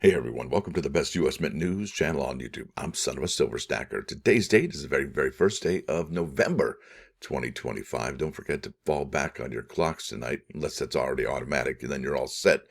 Hey everyone, welcome to the best US Mint news channel on YouTube. I'm Son of a Silver Stacker. Today's date is the very first day of November 2025. Don't forget to fall back on your clocks tonight, unless that's already automatic, and then you're all set.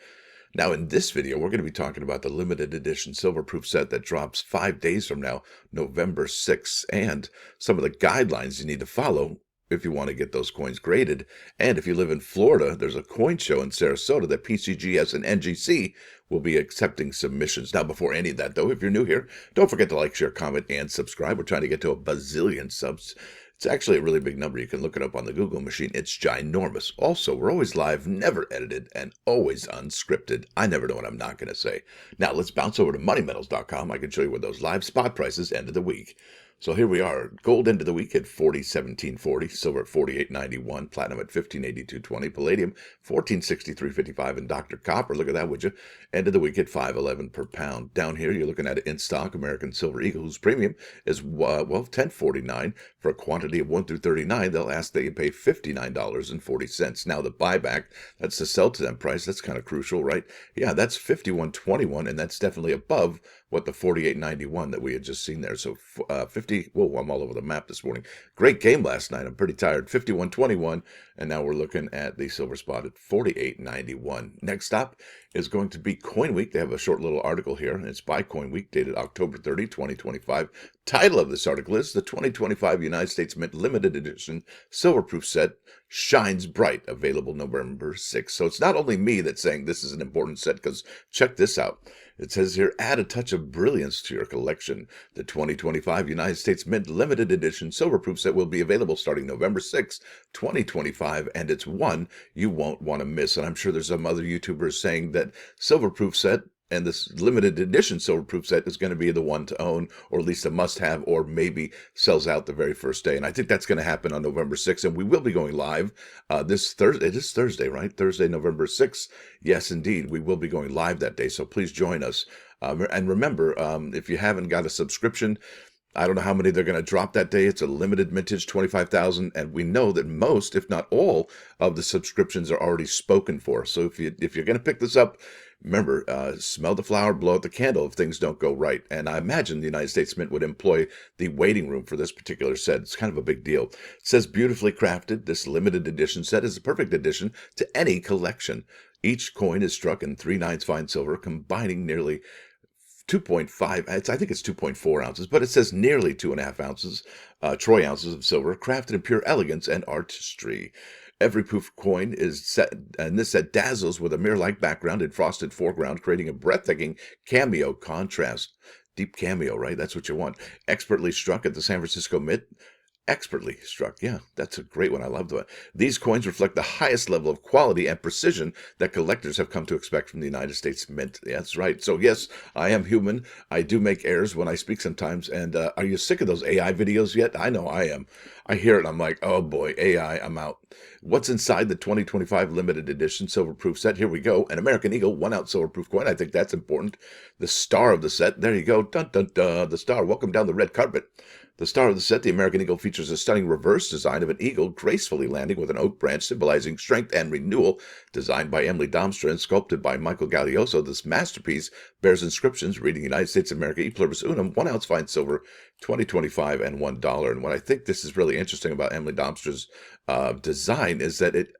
Now in this video, we're going to be talking about the limited edition silver proof set that drops 5 days from now, November 6th, and some of the guidelines you need to follow if you want to get those coins graded. And if you live in Florida, there's a coin show in Sarasota that PCGS and NGC will be accepting submissions. Now, before any of that, though, if you're new here, don't forget to like, share, comment, and subscribe. We're trying to get to a bazillion subs. It's actually a really big number. You can look it up on the Google machine. It's ginormous. Also, we're always live, never edited, and always unscripted. I never know what I'm not going to say. Now, let's bounce over to moneymetals.com. I can show you where those live spot prices end of the week. So here we are. Gold end of the week at $40.1740, silver at $48.91, platinum at $15.8220, palladium $14.6355, and Dr. Copper, look at that, would you? End of the week at $5.11 per pound. Down here, you're looking at in stock American Silver Eagle, whose premium is $10.49 for a quantity of 1 through 39. They'll ask that you pay $59.40. Now the buyback, that's the sell to them price. That's kind of crucial, right? Yeah, that's $51.21, and that's definitely above what the $48.91 that we had just seen there. So 50, whoa, I'm all over the map this morning. Great game last night. I'm pretty tired. 51.21, and now we're looking at the silver spot at $48.91. Next stop is going to be Coin Week. They have a short little article here, and it's by Coin Week, dated October 30, 2025. Title of this article is The 2025 United States Mint Limited Edition Silver Proof Set Shines Bright, available November 6th. So it's not only me that's saying this is an important set, because check this out. It says here, add a touch of brilliance to your collection. The 2025 United States Mint Limited Edition Silver Proof Set will be available starting November 6, 2025, and it's one you won't want to miss. And I'm sure there's some other YouTubers saying that Silver Proof Set and this limited edition silver proof set is going to be the one to own, or at least a must-have, or maybe sells out the very first day. And I think that's going to happen on November 6th, and we will be going live this Thursday. It is Thursday, right? Thursday, November 6th. Yes, indeed. We will be going live that day, so please join us. And remember, if you haven't got a subscription, I don't know how many they're going to drop that day. It's a limited mintage, 25,000, and we know that most, if not all, of the subscriptions are already spoken for. So if you're going to pick this up, remember, smell the flower, blow out the candle if things don't go right. And I imagine the United States Mint would employ the waiting room for this particular set. It's kind of a big deal. It says, beautifully crafted, this limited edition set is a perfect addition to any collection. Each coin is struck in 3/9 fine silver, combining nearly 2.5, I think it's 2.4 ounces, but it says nearly 2.5 ounces, troy ounces of silver, crafted in pure elegance and artistry. Every proof coin is set, and this set dazzles with a mirror-like background and frosted foreground, creating a breathtaking cameo contrast. Deep cameo, right? That's what you want. Expertly struck at the San Francisco Mint. Expertly struck. Yeah, that's a great one. I love that. These coins reflect the highest level of quality and precision that collectors have come to expect from the United States Mint. Yeah, that's right. So yes, I am human. I do make errors when I speak sometimes. And are you sick of those AI videos yet? I know I am. I hear it and I'm like, oh boy, AI, I'm out. What's inside the 2025 limited edition silver proof set? Here we go. An American Eagle 1 ounce silver proof coin. I think that's important. The star of the set. There you go. Dun, dun, dun. The star. Welcome down the red carpet. The star of the set, the American Eagle, features a stunning reverse design of an eagle gracefully landing with an oak branch symbolizing strength and renewal. Designed by Emily Domstra and sculpted by Michael Gaglioso, this masterpiece bears inscriptions reading United States of America E Pluribus Unum, 1 ounce fine silver, 2025, and $1. And what I think this is really interesting about Emily Domstra's design is that it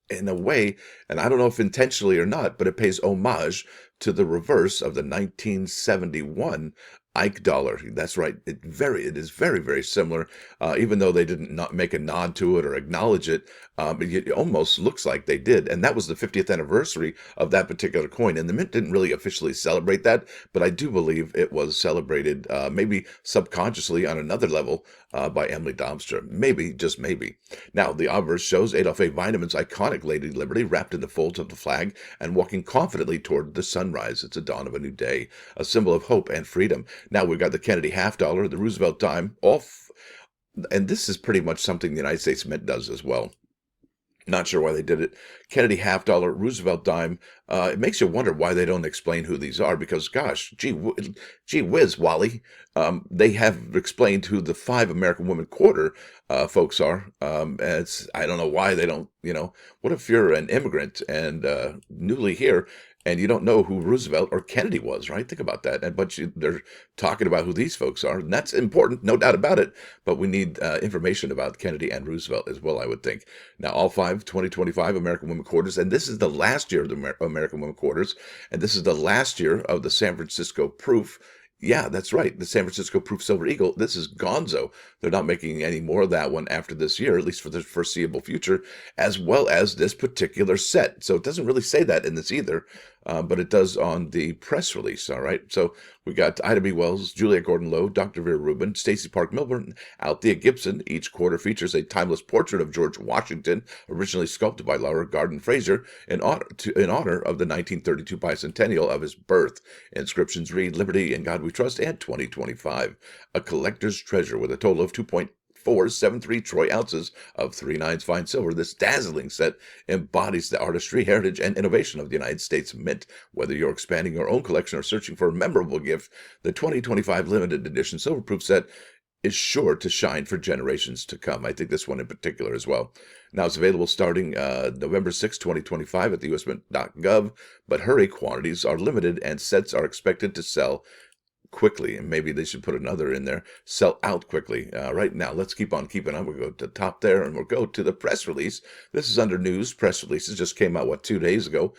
in a way, and I don't know if intentionally or not, but it pays homage to the reverse of the 1971 Ike dollar. That's right. It is very similar, even though they didn't not make a nod to it or acknowledge it. It almost looks like they did. And that was the 50th anniversary of that particular coin. And the Mint didn't really officially celebrate that, but I do believe it was celebrated, maybe subconsciously on another level, by Emily Domstra. Maybe, just maybe. Now, the obverse shows Adolph A. Weineman's iconic Lady Liberty wrapped in the folds of the flag and walking confidently toward the sunrise. It's a dawn of a new day, a symbol of hope and freedom. Now we've got the Kennedy half dollar, the Roosevelt dime, and this is pretty much something the United States Mint does as well. Not sure why they did it. Kennedy half dollar, Roosevelt dime. It makes you wonder why they don't explain who these are, because gosh, gee whiz, Wally. They have explained who the 5 American women quarter folks are. I don't know why they don't, what if you're an immigrant and newly here and you don't know who Roosevelt or Kennedy was, right? Think about that. They're talking about who these folks are, and that's important, no doubt about it. But we need information about Kennedy and Roosevelt as well, I would think. Now, all 2025 American Women Quarters, and this is the last year of the American Women Quarters, and this is the last year of the San Francisco Proof. Yeah, that's right. The San Francisco Proof Silver Eagle. This is gonzo. They're not making any more of that one after this year, at least for the foreseeable future, as well as this particular set. So it doesn't really say that in this either, but it does on the press release. All right. So we got Ida B. Wells, Juliette Gordon-Low, Dr. Vera Rubin, Stacey Park Milburn, Althea Gibson. Each quarter features a timeless portrait of George Washington, originally sculpted by Laura Garden Fraser in honor of the 1932 bicentennial of his birth. Inscriptions read, "Liberty in God We Trust," and 2025. A collector's treasure with a total of 2.473 troy ounces of 3/9 fine silver. This dazzling set embodies the artistry, heritage, and innovation of the United States Mint. Whether you're expanding your own collection or searching for a memorable gift, the 2025 limited edition silver-proof set is sure to shine for generations to come. I think this one in particular as well. Now, it's available starting November 6, 2025 at the usmint.gov, but hurry, quantities are limited and sets are expected to sell quickly. And maybe they should put another in there, sell out quickly. Right now, let's keep on keeping on. We'll go to the top there and we'll go to the press release. This is under news. Press releases just came out, 2 days ago.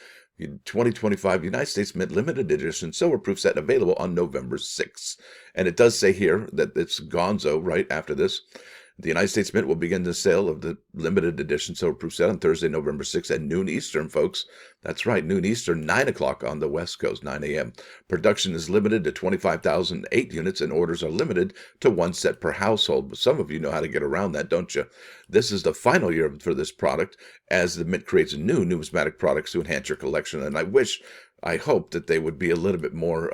2025 United States Mint limited edition silver-proof set available on November 6th. And it does say here that it's gonzo right after this. The United States Mint will begin the sale of the limited edition silver-proof set on Thursday, November 6th at noon Eastern, folks. That's right, noon Eastern, 9 o'clock on the West Coast, 9 a.m. Production is limited to 25,008 units, and orders are limited to 1 set per household. But some of you know how to get around that, don't you? This is the final year for this product, as the Mint creates new numismatic products to enhance your collection. And I hope that they would be a little bit more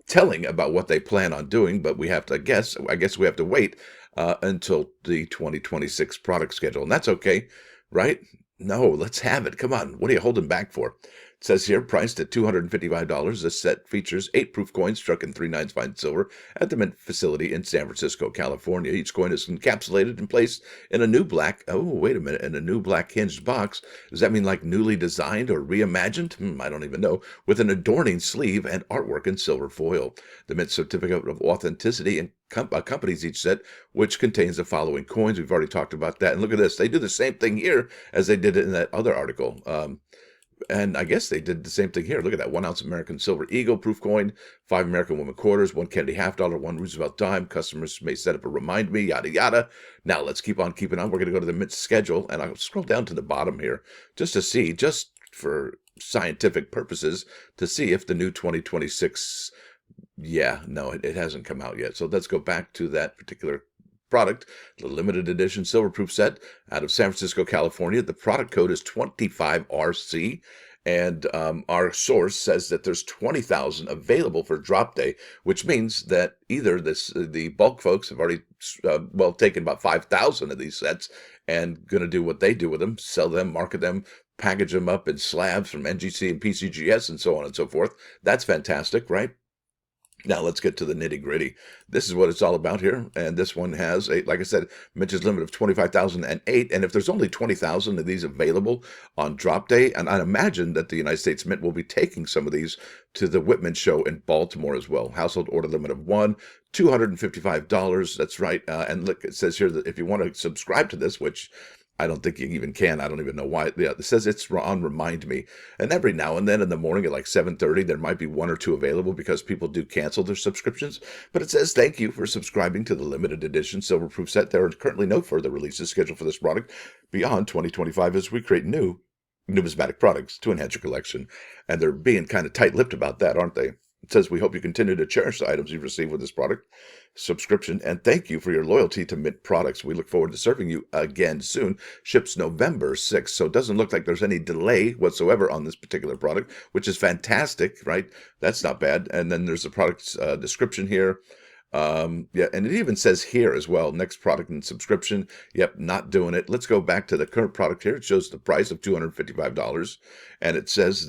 telling about what they plan on doing, but we have to I guess we have to wait until the 2026 product schedule. And that's okay, right? No, let's have it. Come on. What are you holding back for? It says here, priced at $255. This set features 8 proof coins struck in 3/9 fine silver at the Mint facility in San Francisco, California. Each coin is encapsulated and placed in a new black, in a new black hinged box. Does that mean like newly designed or reimagined? I don't even know. With an adorning sleeve and artwork in silver foil. The Mint certificate of authenticity accompanies each set, which contains the following coins. We've already talked about that. And look at this. They do the same thing here as they did in that other article. And I guess they did the same thing here. Look at that. 1 ounce American Silver Eagle proof coin, 5 American Woman quarters, 1 Kennedy $50, 1 Roosevelt dime. Customers may set up a remind me, yada, yada. Now let's keep on keeping on. We're going to go to the Mint schedule, and I'll scroll down to the bottom here just to see, just for scientific purposes, to see if the new 2026, it hasn't come out yet. So let's go back to that particular product, the limited edition silver-proof set out of San Francisco, California. The product code is 25RC, and our source says that there's 20,000 available for drop day, which means that either the bulk folks have already taken about 5,000 of these sets and going to do what they do with them, sell them, market them, package them up in slabs from NGC and PCGS and so on and so forth. That's fantastic, right? Now let's get to the nitty-gritty. This is what it's all about here, and this one has like I said, Mitch's limit of 25,008, and if there's only 20,000 of these available on drop day, and I imagine that the United States Mint will be taking some of these to the Whitman show in Baltimore as well. Household order limit of 1, $255. That's right, and look, it says here that if you want to subscribe to this, which I don't think you even can. I don't even know why. Yeah, it says it's on Remind Me. And every now and then in the morning at like 7:30, there might be 1 or 2 available because people do cancel their subscriptions. But it says, thank you for subscribing to the limited edition silver-proof set. There are currently no further releases scheduled for this product beyond 2025 as we create new numismatic products to enhance your collection. And they're being kind of tight-lipped about that, aren't they? It says, we hope you continue to cherish the items you've received with this product subscription, and thank you for your loyalty to Mint products. We look forward to serving you again soon. Ships November 6th, so it doesn't look like there's any delay whatsoever on this particular product, which is fantastic, right? That's not bad. And then there's the product's description here. And it even says here as well, next product and subscription. Yep, not doing it. Let's go back to the current product here. It shows the price of $255, and it says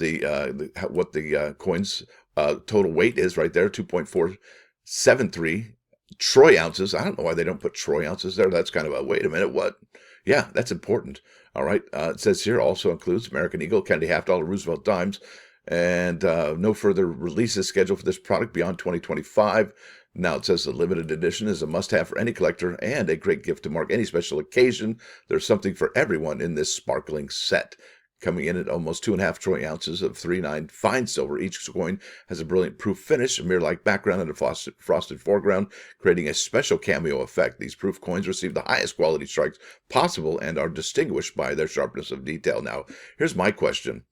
what the coins total weight is right there, 2.473 troy ounces. I don't know why they don't put troy ounces there. That's kind of a, wait a minute, what? Yeah, that's important. All right. It says here also includes American Eagle, Kennedy Half Dollar, Roosevelt Dimes, and no further releases scheduled for this product beyond 2025. Now it says the limited edition is a must-have for any collector and a great gift to mark any special occasion. There's something for everyone in this sparkling set. Coming in at almost 2.5 troy ounces of 3.9 fine silver. Each coin has a brilliant proof finish, a mirror-like background, and a frosted foreground, creating a special cameo effect. These proof coins receive the highest quality strikes possible and are distinguished by their sharpness of detail. Now, here's my question.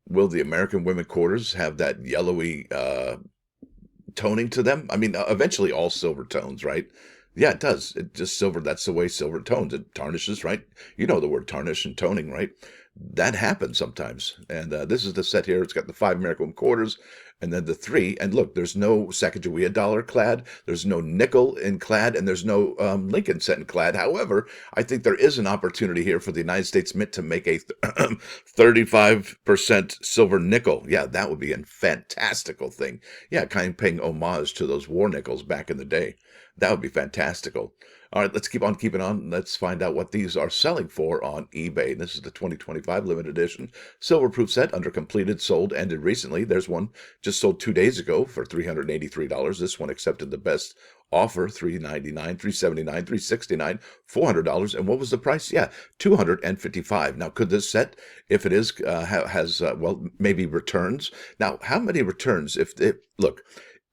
Will the American women quarters have that yellowy toning to them? I mean, eventually all silver tones, right? Yeah, it does. It just silver. That's the way silver tones. It tarnishes, right? You know the word tarnish and toning, right? That happens sometimes. And this is the set here. It's got the 5 American quarters and then the 3. And look, there's no Sacagawea dollar clad. There's no nickel in clad, and there's no Lincoln cent in clad. However, I think there is an opportunity here for the United States Mint to make a 35% silver nickel. Yeah, that would be a fantastical thing. Yeah, kind of paying homage to those war nickels back in the day. That would be fantastical. All right, let's keep on keeping on. Let's find out what these are selling for on eBay. This is the 2025 limited edition silver proof set under completed, sold, ended recently. There's one just sold 2 days ago for $383. This one accepted the best offer, $399, $379, $369, $400. And what was the price? Yeah, $255. Now, could this set, if it is, has well, maybe returns? Now, how many returns? Look,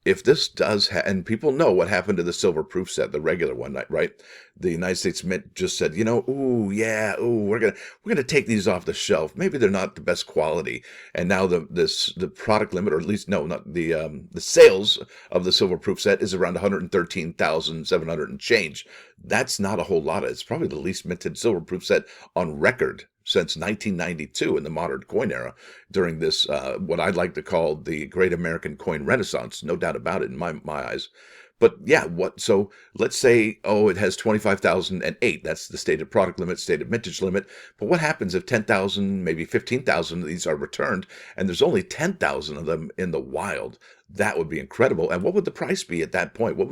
if this does, and people know what happened to the silver proof set, the regular one, right? The United States Mint just said, ooh, yeah, ooh, we're gonna take these off the shelf. Maybe they're not the best quality, and now the product limit, or at least no, not the sales of the silver proof set is around 113,700 and change. That's not a whole lot. It's probably the least minted silver proof set on record since 1992 in the modern coin era, during this, what I'd like to call the Great American Coin Renaissance. No doubt about it in my eyes. But yeah, so let's say, it has 25,008. That's the stated product limit, stated mintage limit. But what happens if 10,000, maybe 15,000 of these are returned, and there's only 10,000 of them in the wild? That would be incredible. And what would the price be at that point? What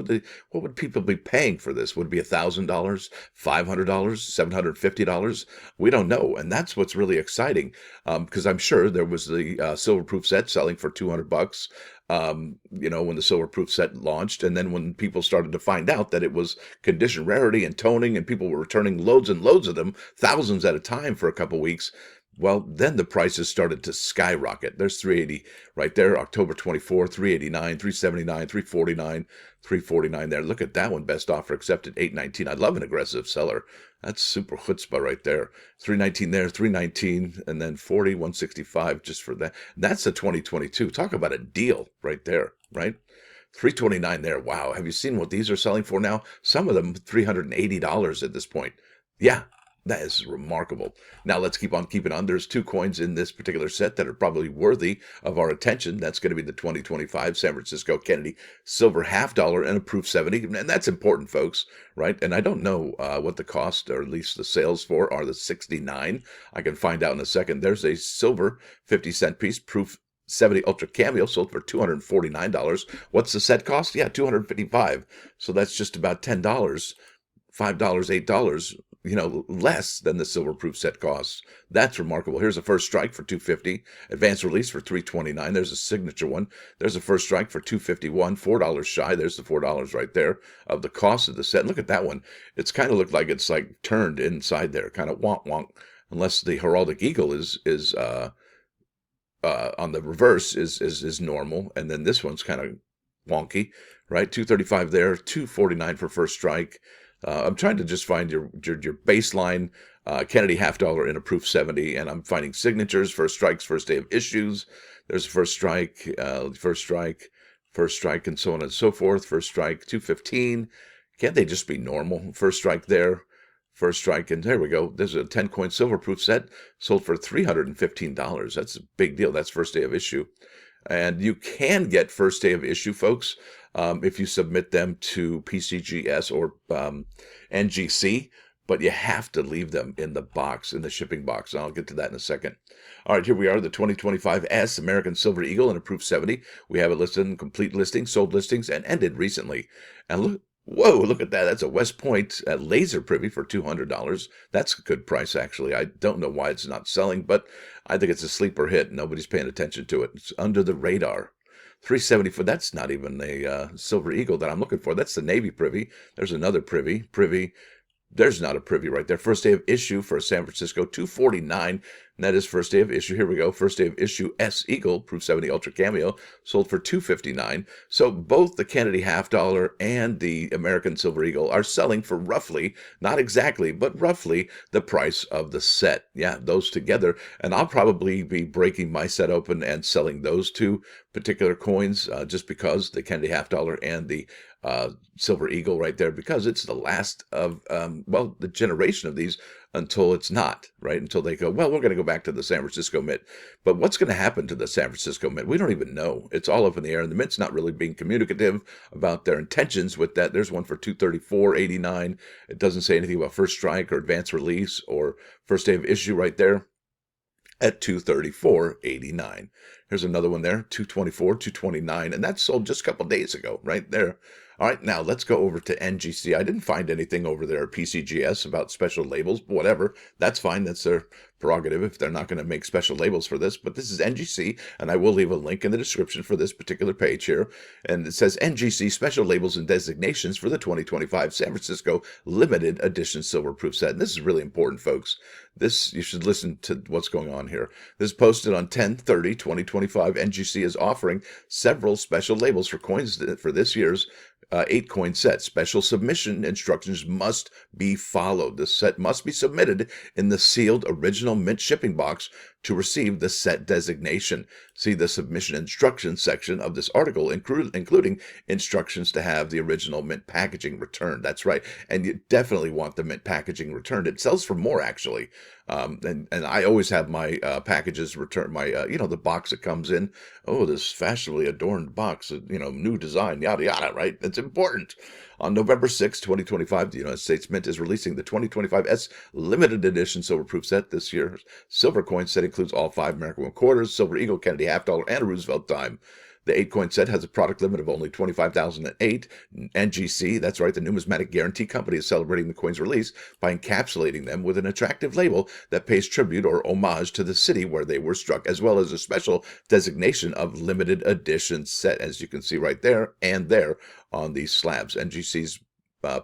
would people be paying for this? Would it be $1,000, $500, $750? We don't know. And that's what's really exciting. Because I'm sure there was the silver proof set selling for $200. When the silver proof set launched, and then when people started to find out that it was condition rarity and toning, and people were returning loads and loads of them, thousands at a time for a couple weeks, well, then the prices started to skyrocket. There's 380 right there, October 24, 389, 379, 349, 349 there. Look at that one, best offer accepted, 819. I love an aggressive seller. That's super chutzpah right there. 319 there, 319, and then 40, 165 just for that. That's the 2022. Talk about a deal right there, right? 329 there. Wow. Have you seen what these are selling for now? Some of them $380 at this point. Yeah. That is remarkable. Now let's keep on keeping on. There's 2 coins in this particular set that are probably worthy of our attention. That's going to be the 2025 San Francisco Kennedy silver half dollar and a proof 70. And that's important, folks, right? And I don't know what the cost, or at least the sales for, are the 69. I can find out in a second. There's a silver 50-cent piece, proof 70 Ultra Cameo, sold for $249. What's the set cost? Yeah, $255. So that's just about $10, $5, $8, less than the silver proof set costs. That's remarkable. Here's a first strike for $250, advanced release for $329. There's a signature one. There's a first strike for $251, $4 shy. There's the $4 right there of the cost of the set. And look at that one. It's kind of looked like it's like turned inside there, kind of wonk wonk, unless the heraldic eagle is on the reverse is normal, and then this one's kind of wonky, right? 235 there, 249 for first strike. I'm trying to just find your baseline Kennedy half dollar in a proof 70, and I'm finding signatures, first strikes, first day of issues. There's a first strike, and so on and so forth. First strike, 215. Can't they just be normal? First strike there, first strike, and there we go. There's a 10-coin silver proof set sold for $315. That's a big deal. That's first day of issue. And you can get first day of issue, folks, if you submit them to PCGS or NGC, but you have to leave them in the box, in the shipping box. And I'll get to that in a second. All right, here we are, the 2025 S American Silver Eagle in a proof 70. We have it listed in complete listings, sold listings, and ended recently. And look, Whoa, look at that. That's a West Point laser privy for $200. That's a good price, actually. I don't know why it's not selling, but I think it's a sleeper hit. Nobody's paying attention to it. It's under the radar. 374. That's not even a Silver Eagle that I'm looking for. That's the Navy privy. There's another privy. There's not a privy right there. First day of issue for San Francisco, 249. And that is first day of issue. Here we go. First day of issue S Eagle, Proof 70 Ultra Cameo, sold for 259. So both the Kennedy half dollar and the American Silver Eagle are selling for roughly, not exactly, but roughly the price of the set. Yeah, those together. And I'll probably be breaking my set open and selling those two particular coins just because the Kennedy half dollar and the Silver Eagle right there, because it's the last of, well, the generation of these until it's not, right? Until they go, well, we're going to go back to the San Francisco Mint. But what's going to happen to the San Francisco Mint? We don't even know. It's all up in the air, and the Mint's not really being communicative about their intentions with that. There's one for 234.89. It doesn't say anything about first strike or advance release or first day of issue right there at 234.89. Here's another one there, 224, 229, and that sold just a couple days ago right there. All right, now let's go over to NGC. I didn't find anything over there at PCGS about special labels, but whatever. That's fine. That's their prerogative if they're not going to make special labels for this. But this is NGC, and I will leave a link in the description for this particular page here. And it says NGC Special Labels and Designations for the 2025 San Francisco Limited Edition Silver Proof Set. And this is really important, folks. This, you should listen to what's going on here. This is posted on 10/30/2025. NGC is offering several special labels for coins for this year's 8-coin set. Special submission instructions must be followed. The set must be submitted in the sealed original Mint shipping box to receive the set designation. See the submission instructions section of this article, including instructions to have the original Mint packaging returned. That's right. And you definitely want the Mint packaging returned. It sells for more, actually. And I always have my packages returned, my, the box that comes in. Oh, this fashionably adorned box, new design, yada, yada, right? It's important. On November 6, 2025, the United States Mint is releasing the 2025 S Limited Edition Silver Proof Set. This year's silver coin set includes all 5 American 1 quarters, Silver Eagle, Kennedy half dollar, and a Roosevelt dime. The 8-coin set has a product limit of only 25,008. NGC, that's right, the Numismatic Guarantee Company is celebrating the coin's release by encapsulating them with an attractive label that pays tribute or homage to the city where they were struck, as well as a special designation of limited edition set, as you can see right there and there on these slabs. NGC's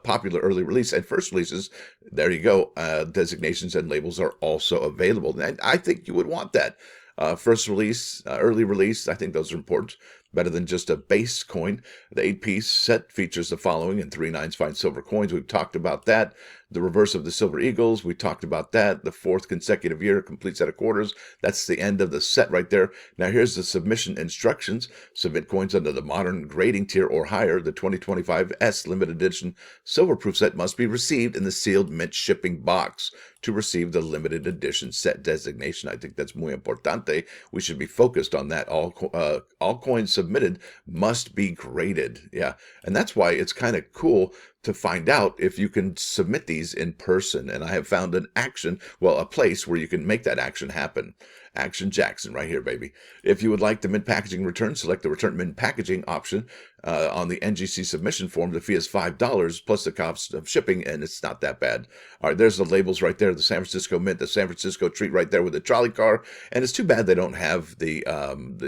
popular early release and first releases, there you go, designations and labels are also available. And I think you would want that. First release, early release, I think those are important. Better than just a base coin. The 8-piece set features the following in 3/9 fine silver coins. We've talked about that. The reverse of the Silver Eagles, we talked about that. The 4th consecutive year, complete set of quarters. That's the end of the set right there. Now here's the submission instructions. Submit coins under the modern grading tier or higher. The 2025 S Limited Edition Silver Proof Set must be received in the sealed Mint shipping box to receive the limited edition set designation. I think that's muy importante. We should be focused on that. All coins submitted must be graded. Yeah, and that's why it's kind of cool to find out if you can submit these in person. And I have found a place where you can make that action happen. Action Jackson right here, baby. If you would like the Mint packaging return, select the return Mint packaging option on the NGC submission form. The fee is $5 plus the cost of shipping, and it's not that bad. All right, there's the labels right there. The San Francisco Mint, the San Francisco treat right there with the trolley car. And it's too bad they don't have the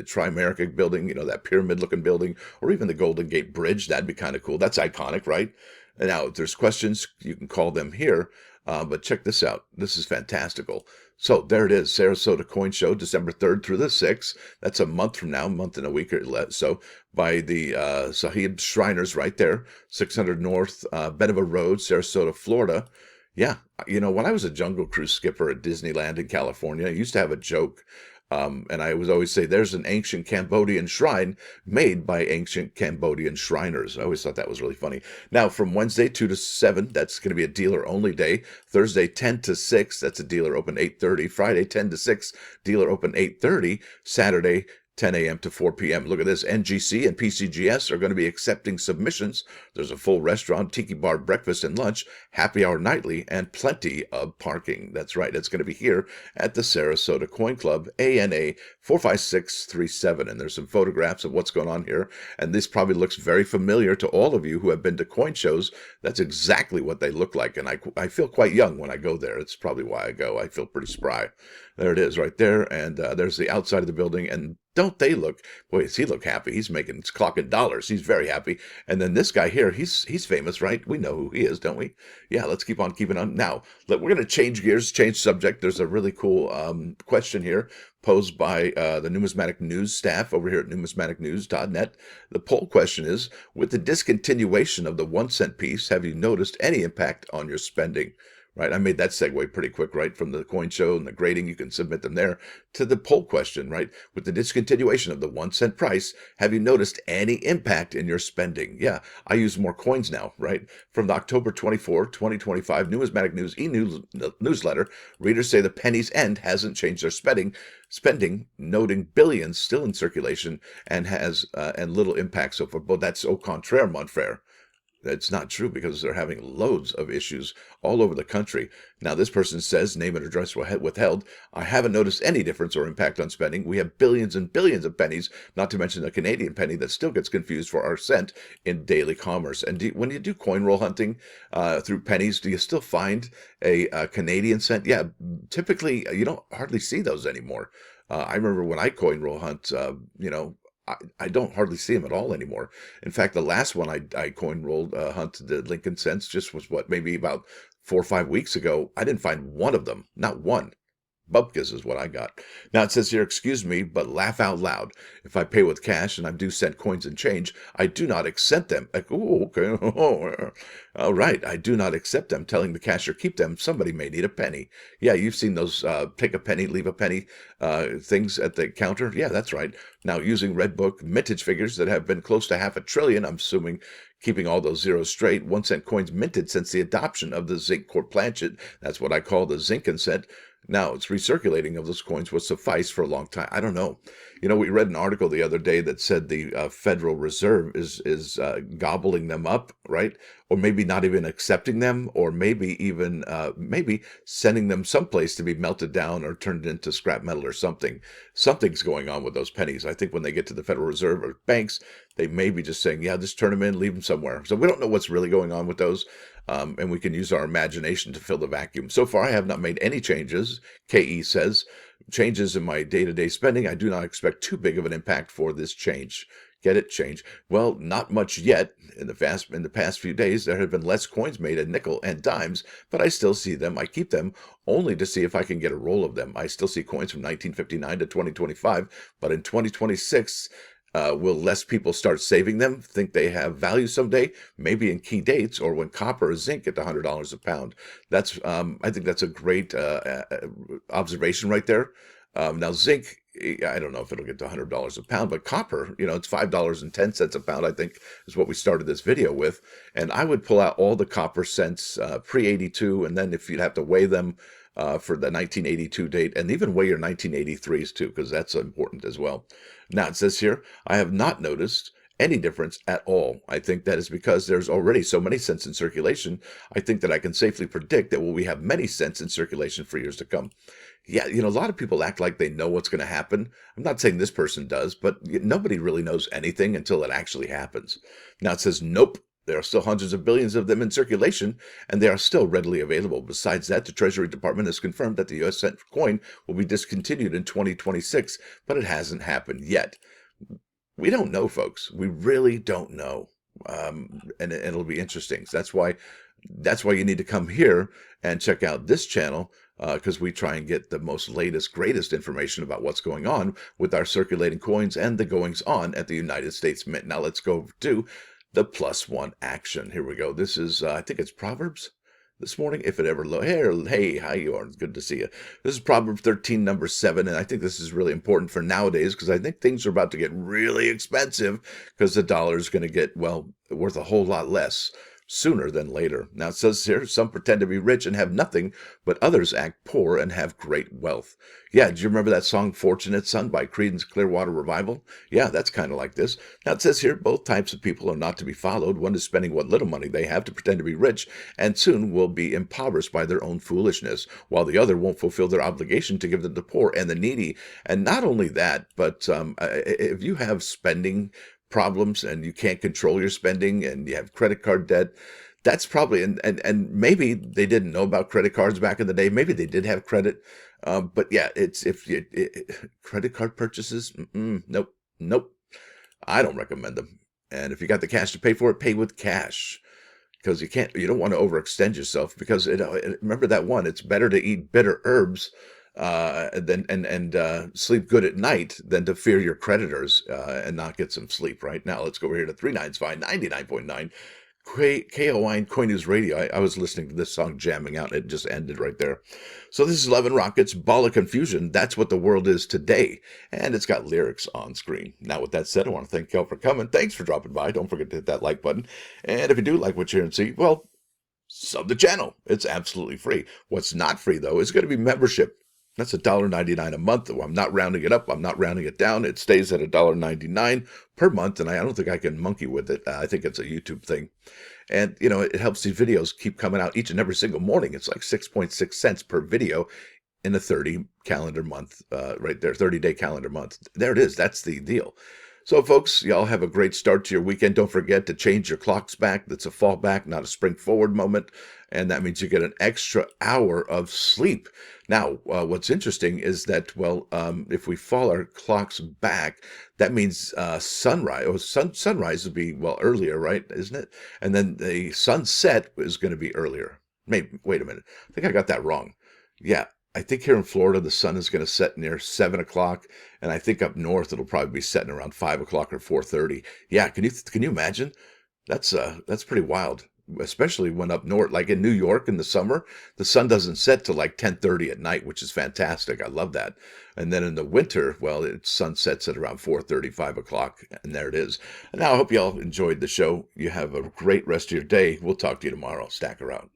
Tri-America building, that pyramid-looking building, or even the Golden Gate Bridge. That'd be kind of cool. That's iconic, right? And now, if there's questions, you can call them here. But check this out. This is fantastical. So there it is, Sarasota Coin Show, December 3rd through the 6th. That's a month from now, a month and a week or less. So by the Sahib Shriners right there, 600 North Beneva Road, Sarasota, Florida. Yeah, when I was a Jungle Cruise skipper at Disneyland in California, I used to have a joke. And I would always say, there's an ancient Cambodian shrine made by ancient Cambodian Shriners. I always thought that was really funny. Now, from Wednesday 2 to 7, that's going to be a dealer-only day. Thursday 10 to 6, that's a dealer open 8:30. Friday 10 to 6, dealer open 8:30. Saturday 10 a.m. to 4 p.m. Look at this. NGC and PCGS are going to be accepting submissions. There's a full restaurant, tiki bar, breakfast and lunch, happy hour nightly, and plenty of parking. That's right. It's going to be here at the Sarasota Coin Club, ANA 45637. And there's some photographs of what's going on here. And this probably looks very familiar to all of you who have been to coin shows. That's exactly what they look like. And I feel quite young when I go there. It's probably why I go. I feel pretty spry. There it is right there. And there's the outside of the building. And don't they look, boy, does he look happy. He's clocking dollars. He's very happy. And then this guy here, he's famous, right? We know who he is, don't we? Yeah, let's keep on keeping on. Now, we're going to change gears, change subject. There's a really cool question here posed by the Numismatic News staff over here at numismaticnews.net. The poll question is, with the discontinuation of the 1 cent piece, have you noticed any impact on your spending? Right, I made that segue pretty quick, right, from the coin show and the grading. You can submit them there to the poll question, right? With the discontinuation of the 1 cent price, have you noticed any impact in your spending? Yeah, I use more coins now, right? From the October 24, 2025 Numismatic News newsletter, readers say the penny's end hasn't changed their spending, noting billions still in circulation and has and little impact so far. But that's au contraire, mon frere. That's not true because they're having loads of issues all over the country. Now, this person says, name and address withheld, I haven't noticed any difference or impact on spending. We have billions and billions of pennies, not to mention the Canadian penny that still gets confused for our cent in daily commerce. And when you do coin roll hunting through pennies, do you still find a Canadian cent? Yeah, typically you don't hardly see those anymore. I remember when I coin roll hunt, I don't hardly see them at all anymore. In fact, the last one I coin rolled hunted the Lincoln cents just was maybe about 4 or 5 weeks ago. I didn't find one of them, not one. Bupkis is what I got. Now it says here, excuse me, but laugh out loud. If I pay with cash and I do send coins and change, I do not accept them. Like, oh, okay. All right. I do not accept them. Telling the cashier, keep them. Somebody may need a penny. Yeah, you've seen those take a penny, leave a penny things at the counter. Yeah, that's right. Now using Red Book mintage figures that have been close to $500 billion, I'm assuming keeping all those zeros straight, 1 cent coins minted since the adoption of the zinc core planchet. That's what I call the zinc cent. Now, it's recirculating of those coins will suffice for a long time. I don't know. We read an article the other day that said the Federal Reserve is gobbling them up, right? Or maybe not even accepting them, or maybe even maybe sending them someplace to be melted down or turned into scrap metal or something. Something's going on with those pennies. I think when they get to the Federal Reserve or banks, they may be just saying, yeah, just turn them in, leave them somewhere. So we don't know what's really going on with those. And we can use our imagination to fill the vacuum. So far, I have not made any changes, KE says. Changes in my day-to-day spending, I do not expect too big of an impact for this change. Get it? Change. Well, not much yet. In the past few days, there have been less coins made at nickel and dimes, but I still see them. I keep them only to see if I can get a roll of them. I still see coins from 1959 to 2025, but in 2026, will less people start saving them, think they have value someday, maybe in key dates or when copper or zinc at $100 a pound? That's I think that's a great observation right there. Now zinc, I don't know if it'll get to $100 a pound, but copper, it's $5.10 a pound, I think is what we started this video with. And I would pull out all the copper cents pre-82, and then if you'd have to weigh them for the 1982 date, and even weigh your 1983s too, because that's important as well. Now it says here, I have not noticed any difference at all. I think that is because there's already so many cents in circulation. I think that I can safely predict that we have many cents in circulation for years to come. Yeah, a lot of people act like they know what's going to happen. I'm not saying this person does, but nobody really knows anything until it actually happens. Now it says, nope. There are still hundreds of billions of them in circulation, and they are still readily available. Besides that, the Treasury Department has confirmed that the U.S. cent coin will be discontinued in 2026, but it hasn't happened yet. We don't know, folks. We really don't know, and it'll be interesting. So that's why you need to come here and check out this channel, because we try and get the most latest, greatest information about what's going on with our circulating coins and the goings on at the United States Mint. Now let's go to the +1 action. Here we go. This is, I think it's Proverbs this morning, if it ever hey, how you are? Good to see you. This is Proverbs 13, number 7, and I think this is really important for nowadays because I think things are about to get really expensive because the dollar is going to get, worth a whole lot less. sooner than later. Now it says here, some pretend to be rich and have nothing, but others act poor and have great wealth. Yeah, do you remember that song Fortunate Son by Creedence Clearwater Revival? Yeah, that's kind of like this. Now it says here, both types of people are not to be followed. One is spending what little money they have to pretend to be rich and soon will be impoverished by their own foolishness, while the other won't fulfill their obligation to give to the poor and the needy. And not only that, but if you have spending problems and you can't control your spending and you have credit card debt, that's probably, and maybe they didn't know about credit cards back in the day. Maybe they did have credit. But yeah, it's, if you, credit card purchases, nope, nope. I don't recommend them. And if you got the cash to pay for it, pay with cash, because you don't want to overextend yourself, because remember that one, it's better to eat bitter herbs than and sleep good at night than to fear your creditors and not get some sleep. Right now, let's go over here to 395 99.9 KOI and Coin News Radio. I was listening to this song jamming out, and it just ended right there. So this is Love and Rockets, Ball of Confusion. That's what the world is today. And it's got lyrics on screen. Now, with that said, I want to thank y'all for coming. Thanks for dropping by. Don't forget to hit that like button. And if you do like what you hear and see, well, sub the channel. It's absolutely free. What's not free, though, is going to be membership. That's $1.99 a month. I'm not rounding it up. I'm not rounding it down. It stays at $1.99 per month, and I don't think I can monkey with it. I think it's a YouTube thing. And, it helps these videos keep coming out each and every single morning. It's like 6.6 cents per video in a 30 calendar month, right there, 30-day calendar month. There it is. That's the deal. So, folks, y'all have a great start to your weekend. Don't forget to change your clocks back. That's a fall back, not a spring forward moment. And that means you get an extra hour of sleep. Now, what's interesting is that, if we fall our clocks back, that means sunrise would be, earlier, right? Isn't it? And then the sunset is going to be earlier. Maybe, wait a minute. I think I got that wrong. Yeah. I think here in Florida, the sun is going to set near 7 o'clock, and I think up north it'll probably be setting around 5 o'clock or 4:30. Yeah, can you imagine? That's pretty wild, especially when up north, like in New York in the summer, the sun doesn't set till like 10:30 at night, which is fantastic. I love that. And then in the winter, it sunsets at around 4:30, 5 o'clock, and there it is. And now I hope y'all enjoyed the show. You have a great rest of your day. We'll talk to you tomorrow. Stacker out.